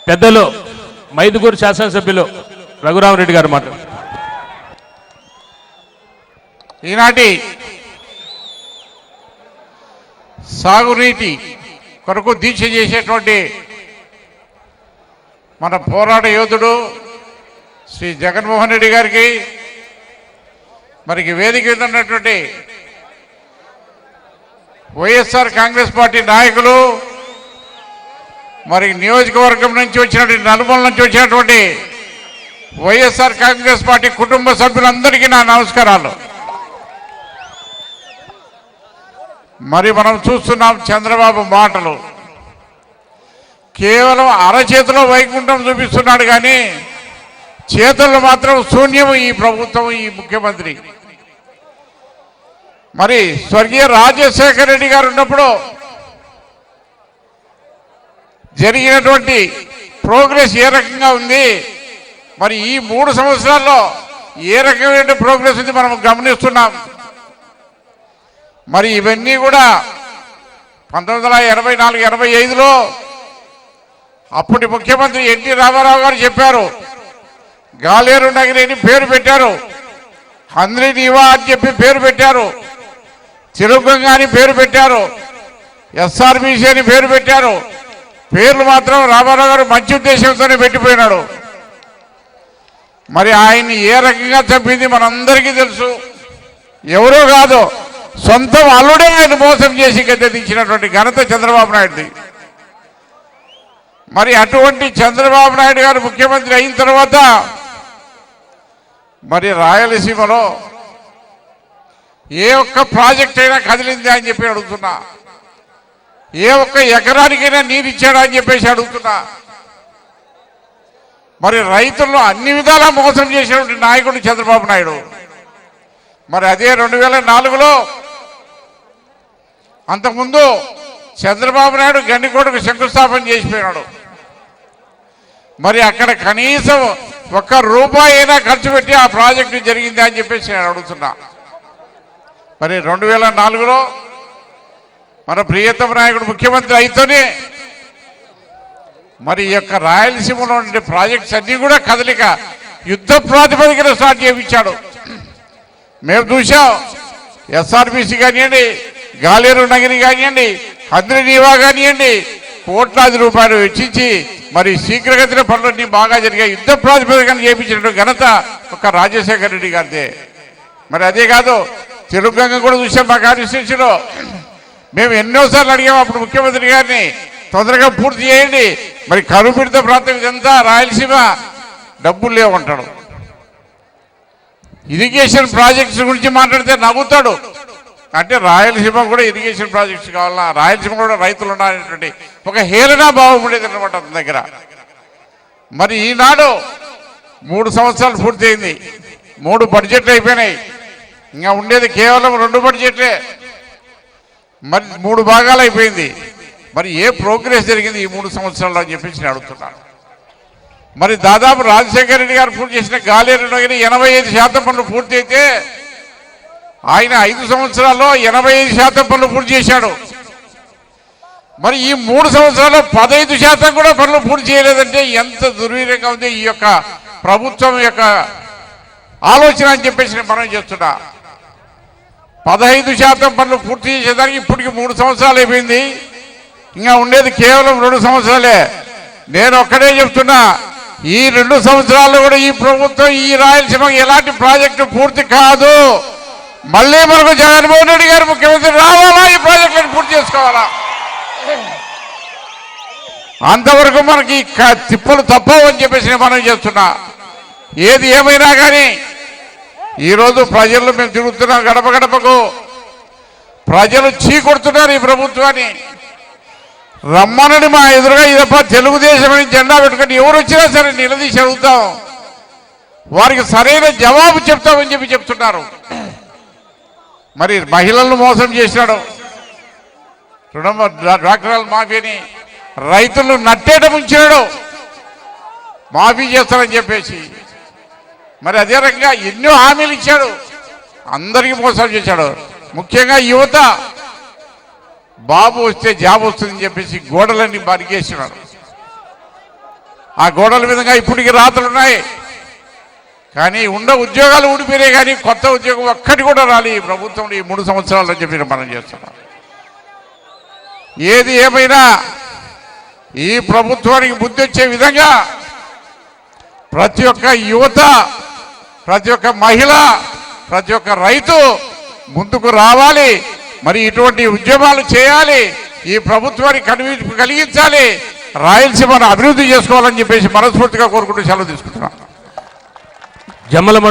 పెద్దలు మైదుగూరు శాసనసభ్యులు రఘురామరెడ్డి గారు మాట. ఈనాటి సాగునీటి కొరకు దీక్ష చేసేటువంటి మన పోరాట యోధుడు శ్రీ జగన్మోహన్ రెడ్డి గారికి, మరికి వేదిక ఉన్నటువంటి వైఎస్ఆర్ కాంగ్రెస్ పార్టీ నాయకులు, మరి నియోజకవర్గం నుంచి వచ్చినటువంటి నలుమూల నుంచి వచ్చినటువంటి వైఎస్ఆర్ కాంగ్రెస్ పార్టీ కుటుంబ సభ్యులందరికీ నా నమస్కారాలు. మరి మనం చూస్తున్నాం చంద్రబాబు మాటలు కేవలం అరచేతిలో వైకుంఠం చూపిస్తున్నాడు, కానీ చేతుల్లో మాత్రం శూన్యం ఈ ప్రభుత్వం, ఈ ముఖ్యమంత్రి. మరి స్వర్గీయ రాజశేఖర రెడ్డి గారు ఉన్నప్పుడు జరిగినటువంటి ప్రోగ్రెస్ ఏ రకంగా ఉంది, మరి ఈ 3 సంవత్సరాల్లో ఏ రకమైన ప్రోగ్రెస్ ఉంది మనం గమనిస్తున్నాం. మరి ఇవన్నీ కూడా 1984-85లో అప్పటి ముఖ్యమంత్రి ఎన్టీ రామారావు గారు చెప్పారు. గాలేరు నగరి అని పేరు పెట్టారు, హంద్రీ నీవా అని చెప్పి పేరు పెట్టారు, చిరుగంగా అని పేరు పెట్టారు, ఎస్ఆర్బీసీ అని పేరు పెట్టారు. పేర్లు మాత్రం రామారావు గారు మంచి ఉద్దేశంతోనే పెట్టిపోయినాడు. మరి ఆయన్ని ఏ రకంగా చంపింది మనందరికీ తెలుసు. ఎవరో కాదు, సొంతం అల్లుడే ఆయన మోసం చేసి గద్దెదించినటువంటి ఘనత చంద్రబాబు నాయుడుది. మరి అటువంటి చంద్రబాబు నాయుడు గారు ముఖ్యమంత్రి అయిన తర్వాత మరి రాయలసీమలో ఏ ఒక్క ప్రాజెక్ట్ అయినా కదిలింది అని చెప్పి అడుగుతున్నా, ఏ ఒక్క ఎకరానికైనా నీరు ఇచ్చాడా అని చెప్పేసి అడుగుతున్నా. మరి రైతులను అన్ని విధాలా మోసం చేసినటువంటి నాయకుడు చంద్రబాబు నాయుడు. మరి అదే 2004లో అంతకుముందు చంద్రబాబు నాయుడు గండికోటకు శంకుస్థాపన చేసిపోయినాడు. మరి అక్కడ కనీసం ₹1 అయినా ఖర్చు పెట్టి ఆ ప్రాజెక్టు జరిగింది అని చెప్పేసి నేను అడుగుతున్నా. మరి 2004లో మన ప్రియతమ నాయకుడు ముఖ్యమంత్రి అయితేనే మరి ఈ యొక్క రాయలసీమలో ఉండే ప్రాజెక్ట్స్ అన్నీ కూడా కదలిక యుద్ధ ప్రాతిపదికన స్టార్ట్ చేయించాడు. మేము చూసాం, ఎస్ఆర్బీసీ కానివ్వండి, గాలేరు నగరి కానివ్వండి, హంద్రీ నీవా కానివ్వండి, కోట్లాది రూపాయలు వెచ్చించి మరి శీఘ్రగతిన పనులన్నీ బాగా జరిగాయి. యుద్ధ ప్రాతిపదికన చేయించిన ఘనత ఒక రాజశేఖర రెడ్డి గారిదే. మరి అదే కాదు, తెలుగంగ కూడా చూసాం మా కాన్స్టిట్యూన్సీలో. మేము ఎన్నోసార్లు అడిగాము అప్పుడు ముఖ్యమంత్రి గారిని, తొందరగా పూర్తి చేయండి. మరి కరుపీడిత ప్రాంతం ఇదంతా రాయలసీమ, డబ్బులు లేవంటాడు. ఇరిగేషన్ ప్రాజెక్ట్స్ గురించి మాట్లాడితే నవ్వుతాడు. అంటే రాయలసీమ కూడా ఇరిగేషన్ ప్రాజెక్ట్స్ కావాలన్నా, రాయలసీమ కూడా రైతులు ఉన్నారనేటువంటి ఒక హేళనా భావం ఉండేది అన్నమాట అతని దగ్గర. మరి ఈనాడు 3 సంవత్సరాలు పూర్తయింది, 3 బడ్జెట్లు అయిపోయినాయి, ఇంకా ఉండేది కేవలం 2 బడ్జెట్లే. మరి 3 భాగాలు అయిపోయింది. మరి ఏ ప్రోగ్రెస్ జరిగింది ఈ 3 సంవత్సరాల్లో అని చెప్పేసి నేను అడుగుతున్నాను. మరి దాదాపు రాజశేఖర రెడ్డి గారు పూర్తి చేసిన గాలేరు నగరి 85% పనులు పూర్తి అయితే ఆయన 5 సంవత్సరాల్లో 85% పనులు పూర్తి చేశాడు. మరి ఈ 3 సంవత్సరాల్లో 15% కూడా పనులు పూర్తి చేయలేదంటే ఎంత దుర్వినియోగంగా ఉంది ఈ యొక్క ప్రభుత్వం యొక్క ఆలోచన అని చెప్పేసి నేను మనం చేస్తున్నా. 15% పనులు పూర్తి చేసేదానికి ఇప్పటికి 3 సంవత్సరాలు అయిపోయింది, ఇంకా ఉండేది కేవలం 2 సంవత్సరాలే. నేను ఒక్కడే చెప్తున్నా, ఈ 2 సంవత్సరాల్లో కూడా ఈ ప్రభుత్వం ఈ రాయలసీమకి ఎలాంటి ప్రాజెక్టు పూర్తి కాదు. మళ్ళీ మనకు జగన్మోహన్ రెడ్డి గారు ముఖ్యమంత్రి రావాలా, ఈ ప్రాజెక్టులను పూర్తి చేసుకోవాలా, అంతవరకు మనకి తిప్పలు తప్పవు అని చెప్పేసి నేను మనం చేస్తున్నా. ఏది ఏమైనా కానీ ఈరోజు ప్రజల్లో మేము తిరుగుతున్నాం, గడప గడపకు ప్రజలు చీకొడుతున్నారు ఈ ప్రభుత్వాన్ని. రమ్మనని మా ఎదురుగా ఇదప్ప తెలుగుదేశం అని జెండా పెట్టుకొని ఎవరు వచ్చినా సరే నిలదీసి అడుగుతాం, వారికి సరైన జవాబు చెప్తామని చెప్పి చెప్తున్నారు. మరి మహిళలను మోసం చేసినాడు, డ్వాక్రా మాఫీని రైతులు నట్టేట ముంచినాడు, మాఫీ చేస్తారని చెప్పేసి. మరి అదే రకంగా ఎన్నో హామీలు ఇచ్చాడు, అందరికీ మోసం చేశాడు. ముఖ్యంగా యువత బాబు వస్తే జాబ్ వస్తుందని చెప్పేసి గోడలన్నీ బరికేసినాడు. ఆ గోడల విధంగా ఇప్పటికి రాతలు ఉన్నాయి. కానీ ఉన్న ఉద్యోగాలు ఊడిపోయినాయి, కానీ కొత్త ఉద్యోగం ఒక్కటి కూడా రాలి ఈ ప్రభుత్వం ఈ 3 సంవత్సరాలు అని చెప్పి మనం చేస్తున్నాం. ఏది ఏమైనా ఈ ప్రభుత్వానికి బుద్ధి వచ్చే విధంగా ప్రతి ఒక్క యువత, ప్రతి ఒక్క మహిళ, ప్రతి ఒక్క రైతు ముందుకు రావాలి. మరి ఇటువంటి ఉద్యమాలు చేయాలి, ఈ ప్రభుత్వానికి కలిగించాలి, రాయలసీమను అభివృద్ధి చేసుకోవాలని చెప్పేసి మనస్ఫూర్తిగా కోరుకుంటూ సెలవు తీసుకుంటున్నాను. జమ్మలమడుగు